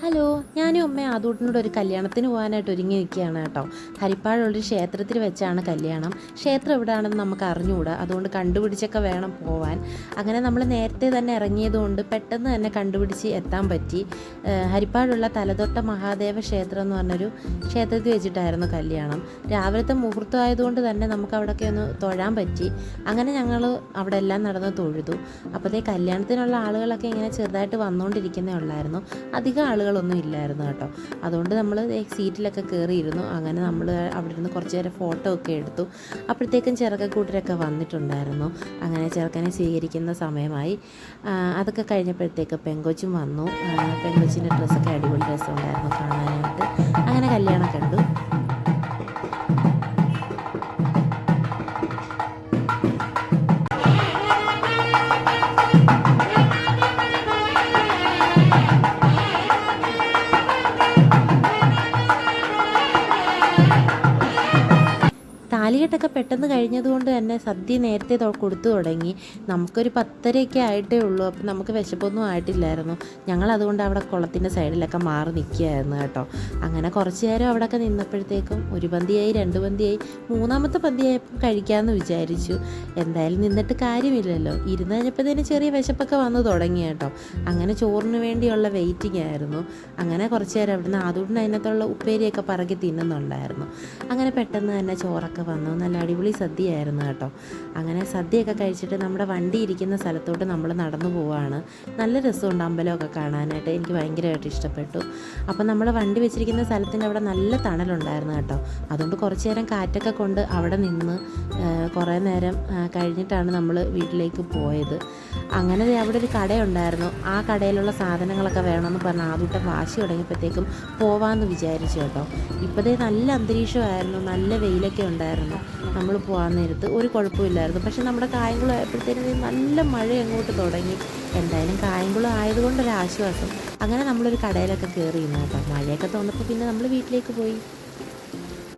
Hello, ഞാനും അമ്മയും ആദൂട്ടിനോട് ഒരു കല്യാണത്തിന് പോകാനായിട്ട് ഒരുങ്ങി നിൽക്കുകയാണ് കേട്ടോ. ഹരിപ്പാടുള്ളൊരു ക്ഷേത്രത്തിൽ വെച്ചാണ് കല്യാണം. ക്ഷേത്രം എവിടെയാണെന്ന് നമുക്ക് അറിഞ്ഞുകൂടാ, അതുകൊണ്ട് കണ്ടുപിടിച്ചൊക്കെ വേണം പോവാൻ. അങ്ങനെ നമ്മൾ നേരത്തെ തന്നെ ഇറങ്ങിയതുകൊണ്ട് പെട്ടെന്ന് തന്നെ കണ്ടുപിടിച്ച് എത്താൻ പറ്റി. ഹരിപ്പാടുള്ള തലതൊട്ട മഹാദേവ ക്ഷേത്രം എന്ന് പറഞ്ഞൊരു ക്ഷേത്രത്തിൽ വെച്ചിട്ടായിരുന്നു കല്യാണം. രാവിലത്തെ മുഹൂർത്തം ആയതുകൊണ്ട് തന്നെ നമുക്ക് അവിടെയൊക്കെ ഒന്ന് തൊഴാൻ പറ്റി. അങ്ങനെ ഞങ്ങൾ അവിടെ എല്ലാം നടന്ന് തൊഴുതു. അപ്പോഴത്തെ കല്യാണത്തിനുള്ള ആളുകളൊക്കെ ഇങ്ങനെ ചെറുതായിട്ട് വന്നുകൊണ്ടിരിക്കുന്നേ ഉള്ളായിരുന്നു. അധികം ആളുകളൊന്നും ഇല്ലായിരുന്നു കേട്ടോ. അതുകൊണ്ട് നമ്മൾ സീറ്റിലൊക്കെ കയറിയിരുന്നു. അങ്ങനെ നമ്മൾ അവിടെ ഇരുന്ന് കുറച്ച് നേരം ഫോട്ടോ ഒക്കെ എടുത്തു. അപ്പോഴത്തേക്കും ചെറുക്കക്കൂട്ടരൊക്കെ വന്നിട്ടുണ്ടായിരുന്നു. അങ്ങനെ ചെറുക്കനെ സ്വീകരിക്കുന്ന സമയമായി. അതൊക്കെ കഴിഞ്ഞപ്പോഴത്തേക്ക് പെങ്കൊച്ചും വന്നു. പെങ്കൊച്ചിൻ്റെ ഡ്രസ്സൊക്കെ അടിപൊളി ഡ്രസ്സുണ്ടായിരുന്നു കാണാനായിട്ട്. അങ്ങനെ കല്യാണം കണ്ടു. താലികെട്ടൊക്കെ പെട്ടെന്ന് കഴിഞ്ഞതുകൊണ്ട് തന്നെ സദ്യ നേരത്തെ കൊടുത്തു തുടങ്ങി. നമുക്കൊരു 10:30 ആയിട്ടേ ഉള്ളൂ. അപ്പം നമുക്ക് വിശപ്പൊന്നും ആയിട്ടില്ലായിരുന്നു. ഞങ്ങളതുകൊണ്ട് അവിടെ കുളത്തിൻ്റെ സൈഡിലൊക്കെ മാറി നിൽക്കുകയായിരുന്നു കേട്ടോ. അങ്ങനെ കുറച്ച് നേരം അവിടെയൊക്കെ നിന്നപ്പോഴത്തേക്കും ഒരു പന്തിയായി, 2 പന്തിയായി, 3ാമത്തെ പന്തിയായപ്പോൾ കഴിക്കാമെന്ന് വിചാരിച്ചു. എന്തായാലും നിന്നിട്ട് കാര്യമില്ലല്ലോ. ഇരുന്ന് കഴിഞ്ഞപ്പോഴത്തേന് ചെറിയ വിശപ്പൊക്കെ വന്ന് തുടങ്ങി കേട്ടോ. അങ്ങനെ ചോറിന് വേണ്ടിയുള്ള വെയിറ്റിംഗ് ആയിരുന്നു. അങ്ങനെ കുറച്ച് നേരം അവിടുന്ന് ആദൂടിന് അതിനകത്തുള്ള ഉപ്പേരിയൊക്കെ പറക്കി തിന്നുന്നുണ്ടായിരുന്നു. അങ്ങനെ പെട്ടെന്ന് തന്നെ ചോറൊക്കെ വന്നു. നല്ല അടിപൊളി സദ്യയായിരുന്നു കേട്ടോ. അങ്ങനെ സദ്യയൊക്കെ കഴിച്ചിട്ട് നമ്മുടെ വണ്ടി ഇരിക്കുന്ന സ്ഥലത്തോട്ട് നമ്മൾ നടന്നു പോവുകയാണ്. നല്ല രസമുണ്ട് അമ്പലമൊക്കെ കാണാനായിട്ട്. എനിക്ക് ഭയങ്കരമായിട്ട് ഇഷ്ടപ്പെട്ടു. അപ്പം നമ്മൾ വണ്ടി വെച്ചിരിക്കുന്ന സ്ഥലത്തിൻ്റെ അവിടെ നല്ല തണലുണ്ടായിരുന്നു കേട്ടോ. അതുകൊണ്ട് കുറച്ച് നേരം കാറ്റൊക്കെ കൊണ്ട് അവിടെ നിന്ന് കുറേ നേരം കഴിഞ്ഞിട്ടാണ് നമ്മൾ വീട്ടിലേക്ക് പോയത്. അങ്ങനെ അവിടെ ഒരു കടയുണ്ടായിരുന്നു. ആ കടയിലുള്ള സാധനങ്ങളൊക്കെ വേണമെന്ന് പറഞ്ഞ് ആദ്യത്തെ വാശി തുടങ്ങിയപ്പോഴത്തേക്കും പോവാമെന്ന് വിചാരിച്ചു കേട്ടോ. ഇപ്പോഴത്തെ നല്ല അന്തരീക്ഷമായിരുന്നു, നല്ല വെയിലൊക്കെ ഉണ്ടായിരുന്നു. നമ്മൾ പോകാൻ നേരത്ത് ഒരു കുഴപ്പമില്ലായിരുന്നു. പക്ഷെ നമ്മുടെ കായംകുളം ആയപ്പോഴത്തേനും നല്ല മഴ അങ്ങോട്ട് തുടങ്ങി. എന്തായാലും കായംകുളം ആയതുകൊണ്ടൊരാശ്വാസം. അങ്ങനെ നമ്മളൊരു കടയിലൊക്കെ കയറി ഇരുന്നു കേട്ടോ. മഴയൊക്കെ തോന്നപ്പോൾ പിന്നെ നമ്മൾ വീട്ടിലേക്ക് പോയി.